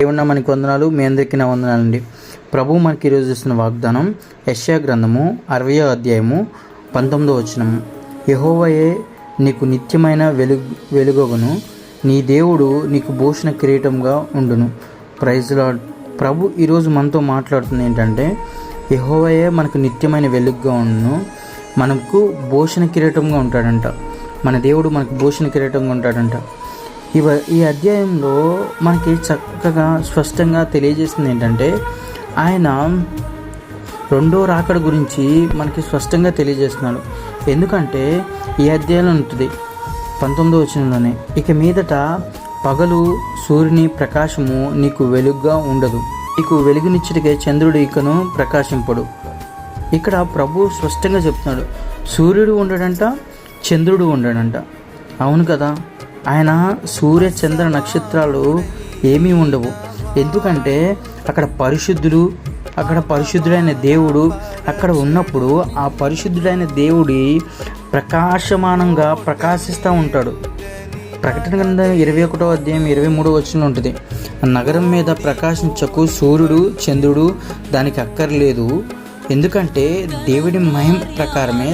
దేవుని మనకి వందనాలు. మీ అందరికీ నా వందనాలండి. ప్రభువు మనకి ఈరోజు ఇస్తున్న వాగ్దానం యెషయా గ్రంథము 60వ అధ్యాయము 19వ వచనము. యెహోవాయే నీకు నిత్యమైన వెలుగగును, నీ దేవుడు నీకు భూషణ కిరీటంగా ఉండును. Praise lord. ప్రభు ఈరోజు మనతో మాట్లాడుతుంది ఏంటంటే, యెహోవాయే మనకు నిత్యమైన వెలుగుగా ఉండును, మనకు భూషణ కిరీటంగా ఉంటాడంట. మన దేవుడు మనకు భూషణ కిరీటంగా ఉంటాడంట. ఈ అధ్యాయంలో మనకి చక్కగా స్పష్టంగా తెలియజేస్తుంది ఏంటంటే, ఆయన రెండో రాకడ గురించి మనకి స్పష్టంగా తెలియజేస్తున్నాడు. ఎందుకంటే ఈ అధ్యాయంలో ఉంటుంది 19వ వచనంలోనే, ఇక మీదట పగలు సూర్యుని ప్రకాశము నీకు వెలుగుగా ఉండదు, నీకు వెలుగునిచ్చుటకే చంద్రుడు ఇకను ప్రకాశింపడు. ఇక్కడ ప్రభు స్పష్టంగా చెప్తున్నాడు, సూర్యుడు ఉండడంట, చంద్రుడు ఉండడంట. అవును కదా, ఆయన సూర్య చంద్ర నక్షత్రాలు ఏమీ ఉండవు. ఎందుకంటే అక్కడ పరిశుద్ధుడైన దేవుడు అక్కడ ఉన్నప్పుడు ఆ పరిశుద్ధుడైన దేవుడి ప్రకాశమానంగా ప్రకాశిస్తూ ఉంటాడు. ప్రకటన గ్రంథం 21వ అధ్యాయం 23వ వచనంలో ఉంటుంది, నగరం మీద ప్రకాశించకు సూర్యుడు చంద్రుడు దానికి అక్కర్లేదు, ఎందుకంటే దేవుడి మహిమ ప్రకారమే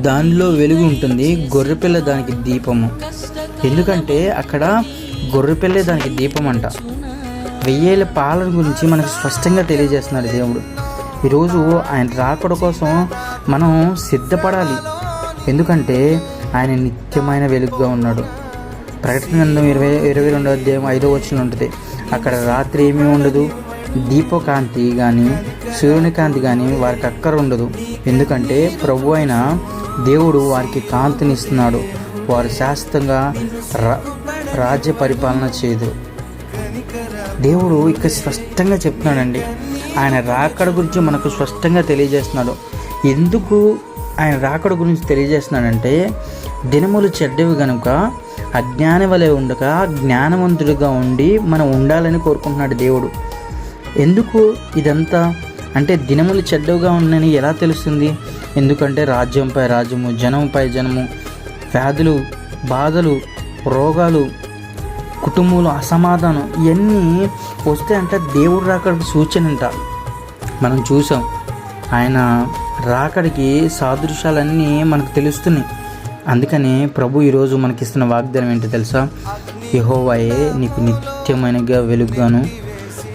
దానిలో వెలుగు ఉంటుంది, గొర్రెపిల్ల దానికి దీపము. ఎందుకంటే అక్కడ గొర్రెపిల్లే దానికి దీపం అంట. 1000 పాలన గురించి మనకు స్పష్టంగా తెలియజేస్తున్నాడు దేవుడు. ఈరోజు ఆయన రాకడ కోసం మనం సిద్ధపడాలి. ఎందుకంటే ఆయన నిత్యమైన వెలుగుగా ఉన్నాడు. ప్రకటన గ్రంథం 22వ అధ్యాయం 5వ వచనం ఉంటుంది, అక్కడ రాత్రి ఏమీ ఉండదు, దీపకాంతి కానీ సూర్యుని కాంతి కానీ వారికి అక్కర ఉండదు. ఎందుకంటే ప్రభు అయిన దేవుడు వారికి కాంతినిస్తున్నాడు. వారు శాశ్వతంగా రాజ్య పరిపాలన చేయదు. దేవుడు ఇక్కడ స్పష్టంగా చెప్తున్నాడండి. ఆయన రాకడ గురించి మనకు స్పష్టంగా తెలియజేస్తున్నాడు. ఎందుకు ఆయన రాకడ గురించి తెలియజేస్తున్నాడంటే, దినములు చెడ్డవి కనుక అజ్ఞాని వలె ఉండక జ్ఞానవంతుడిగా ఉండి మనం ఉండాలని కోరుకుంటున్నాడు దేవుడు. ఎందుకు ఇదంతా అంటే, దినములు చెడ్డవుగా ఉన్నాయని ఎలా తెలుస్తుంది? ఎందుకంటే రాజ్యంపై రాజ్యము, జనంపై జనము, వ్యాధులు, బాధలు, రోగాలు, కుటుంబంలో అసమాధానం ఇవన్నీ వస్తే అంటే దేవుడు రాకడికి సూచన అంట. మనం చూసాం, ఆయన రాకడికి సాదృశ్యాలన్నీ మనకు తెలుస్తున్నాయి. అందుకని ప్రభు ఈరోజు మనకిస్తున్న వాగ్దానం ఏంటో తెలుసా? యెహోవాయే నీకు నిత్యమైన వెలుగుగాను,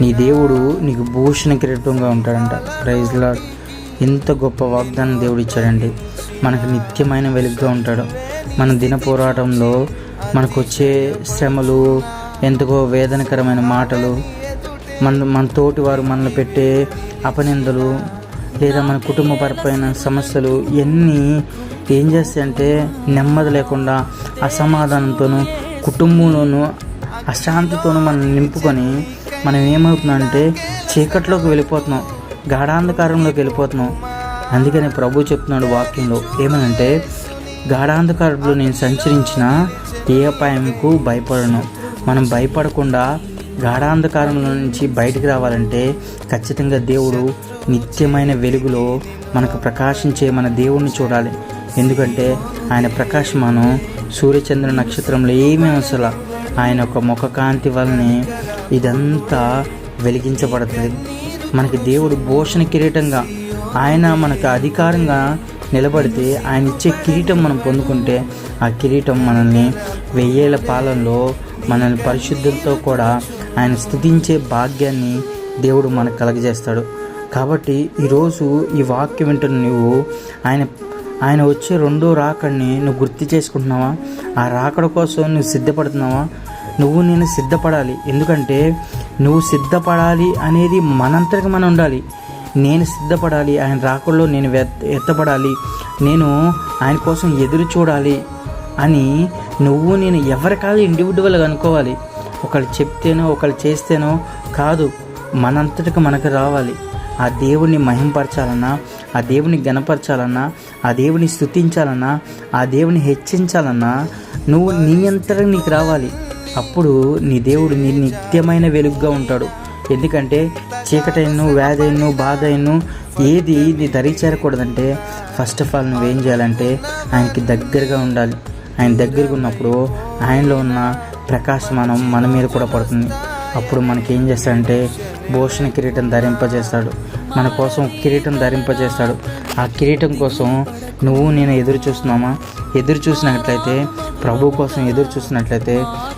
నీ దేవుడు నీకు భూషణ కిరీటంగా ఉంటాడంట. Praise lord. ఎంత గొప్ప వాగ్దానం దేవుడు ఇచ్చాడండి. మనకు నిత్యమైన వెలుగుగా ఉంటాడు. మన దిన పోరాటంలో మనకు వచ్చే శ్రమలు, ఎంతగో వేదనకరమైన మాటలు, మన తోటి వారు మనల్ని పెట్టే అపనిందలు, లేదా మన కుటుంబపరమైన సమస్యలు ఇవన్నీ ఏం చేస్తాయంటే, నెమ్మది లేకుండా అసమాధానంతోనూ కుటుంబంలోనూ అశాంతితోనూ మనం నింపుకొని మనం ఏమవుతుందంటే చీకట్లోకి వెళ్ళిపోతున్నాం, గాఢాంధకారంలోకి వెళ్ళిపోతున్నాం. అందుకని ప్రభు చెప్తున్నాడు వాక్యంలో ఏమనంటే, గాఢాంధకారంలో నేను సంచరించిన ఏ అపాయంకు భయపడను. మనం భయపడకుండా గాఢాంధకారంలో నుంచి బయటికి రావాలంటే ఖచ్చితంగా దేవుడు నిత్యమైన వెలుగులో మనకు ప్రకాశించే మన దేవుణ్ణి చూడాలి. ఎందుకంటే ఆయన ప్రకాశమానం సూర్యచంద్ర నక్షత్రంలో ఏమీ అవసరం, ఆయన ఒక ముఖ కాంతి వలనే ఇదంతా వెలిగించబడుతుంది. మనకి దేవుడు భూషణ కిరీటంగా, ఆయన మనకు అధికారంగా నిలబడితే ఆయన ఇచ్చే కిరీటం మనం పొందుకుంటే ఆ కిరీటం మనల్ని 1000 పాలనలో మనల్ని పరిశుద్ధులతో కూడా ఆయన స్తుతించే భాగ్యాన్ని దేవుడు మనకు కలగజేస్తాడు. కాబట్టి ఈరోజు ఈ వాక్యం వింటున్న నువ్వు ఆయన వచ్చే రెండో రాకడిని నువ్వు గుర్తు చేసుకుంటున్నావా? ఆ రాకడ కోసం నువ్వు సిద్ధపడుతున్నావా? నేను సిద్ధపడాలి. ఎందుకంటే నువ్వు సిద్ధపడాలి అనేది మనంతటికి మనం ఉండాలి. నేను సిద్ధపడాలి, ఆయన రాకడలో నేను ఎత్తపడాలి, నేను ఆయన కోసం ఎదురు చూడాలి అని నేను ఎవరికాదు ఇండివిజువల్గా అనుకోవాలి. ఒకళ్ళు చెప్తేనో ఒకళ్ళు చేస్తేనో కాదు, మనంతటికి మనకు రావాలి. ఆ దేవుణ్ణి మహింపరచాలన్నా, ఆ దేవుని గణపరచాలన్నా, ఆ దేవుని స్తుతించాలన్నా, ఆ దేవుని హెచ్చించాలన్నా నీ అంతటా నీకు రావాలి. అప్పుడు నీ దేవుడు నీ నిత్యమైన వెలుగుగా ఉంటాడు. ఎందుకంటే చీకటైను, వ్యాధైను, బాధ అయిను ఏది నీ దరి చేరకూడదంటే ఫస్ట్ ఆఫ్ ఆల్ నువ్వేం చేయాలంటే ఆయనకి దగ్గరగా ఉండాలి. ఆయన దగ్గరగా ఉన్నప్పుడు ఆయనలో ఉన్న ప్రకాశమానం మన మీద కూడా పడుతుంది. అప్పుడు మనకేం చేస్తాడంటే భూషణ కిరీటం ధరింపజేస్తాడు, మన కోసం కిరీటం ధరింపజేస్తాడు. ఆ కిరీటం కోసం నువ్వు నేను ఎదురు చూస్తున్నామా? ఎదురు చూసినట్లయితే, ప్రభు కోసం ఎదురు చూసినట్లయితే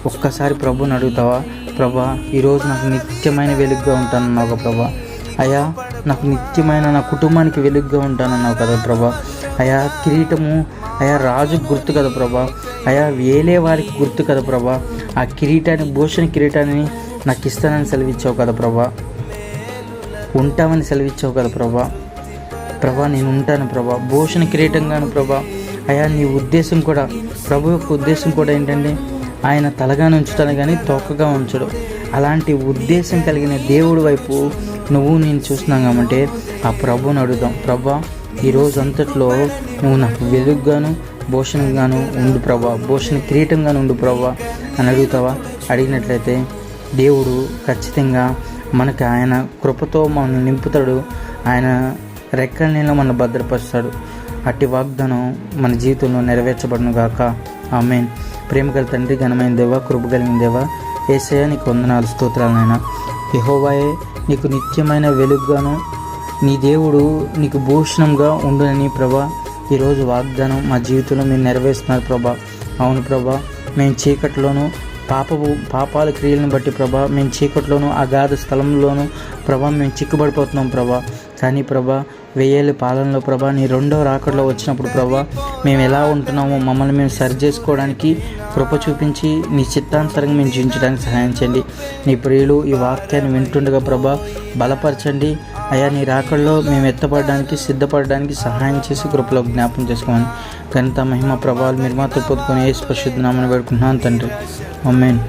ఒక్కసారి ప్రభుని అడుగుతావా? ప్రభా, ఈరోజు నాకు నిత్యమైన వెలుగుగా ఉంటానన్నావు ప్రభా. అయ్యా, నాకు నిత్యమైన నా కుటుంబానికి వెలుగుగా ఉంటానన్నావు కదా ప్రభా. అయా, కిరీటము అయా రాజు గుర్తు కదా ప్రభా. అయా, వేలే వారికి గుర్తు కదా ప్రభా. ఆ కిరీటాన్ని, భూషణ కిరీటాన్ని నాకు ఇస్తానని సెలవిచ్చావు కదా ప్రభా. ఉంటామని సెలవిచ్చావు కదా ప్రభా. ప్రభా, నేను ఉంటాను ప్రభా, భూషణ కిరీటంగాను ప్రభా. అయా, నీ ఉద్దేశం కూడా, ప్రభు యొక్క ఉద్దేశం కూడా ఏంటంటే ఆయన తలగా ఉంచుతాను కానీ తోకగా ఉంచడు. అలాంటి ఉద్దేశం కలిగిన దేవుడి వైపు నువ్వు నేను చూస్తున్నాం కాబట్టి ఆ ప్రభువుని అడుగుదాం. ప్రభా, ఈరోజు అంతట్లో నువ్వు నాకు వెలుగుగాను భూషణంగాను ఉండు ప్రభా, భూషణ కిరీటంగాను ఉండు ప్రభా అని అడుగుతావా? అడిగినట్లయితే దేవుడు ఖచ్చితంగా మనకి ఆయన కృపతో మనల్ని నింపుతాడు. ఆయన రెక్కల నీళ్ళ మనల్ని భద్రపరుస్తాడు. అట్టి వాగ్దానం మన జీవితంలో నెరవేర్చబడును గాక. ఆమేన్. ప్రేమ గల తండ్రి, ఘనమైన దేవా, కృప కలిగిన దేవా, యేసయ్యా నీకు వందనాలు, స్తోత్రాలనైనా. యెహోవాయే నీకు నిత్యమైన వెలుగుగాను, నీ దేవుడు నీకు భూషణంగా ఉండునని ప్రభా ఈరోజు వాగ్దానం మా జీవితంలో మీరు నెరవేరుస్తున్నారు ప్రభా. అవును ప్రభా, మేము చీకట్లోనూ పాపాల క్రియలను బట్టి ప్రభా, మేము చీకట్లోనూ అగాధ స్థలంలోనూ ప్రభా మేము చిక్కుబడిపోతున్నాం ప్రభా. కానీ ప్రభా, 1000 ఏళ్ళ పాలనలో ప్రభా, నీ రెండవ రాకడలో వచ్చినప్పుడు ప్రభా, మేము ఎలా ఉంటున్నామో మమ్మల్ని మేము సరి చేసుకోవడానికి కృప చూపించి నీ చిత్తానుసారంగా మేము జీవించడానికి సహాయం చేయండి. నీ ప్రియులు ఈ వాక్యాన్ని వింటుండగా ప్రభా బలపరచండి. అయా, నీ రాకడలో మేము ఎత్తపడడానికి, సిద్ధపడడానికి సహాయం చేసి కృపలో జ్ఞాపం చేసుకోమని ఘనత, మహిమ, ప్రభావాలు మీరు మాతో పొందుకొని యేసు పరిశుద్ధ నామమున వేడుకుంటున్నాను తండ్రి. ఆమేన్.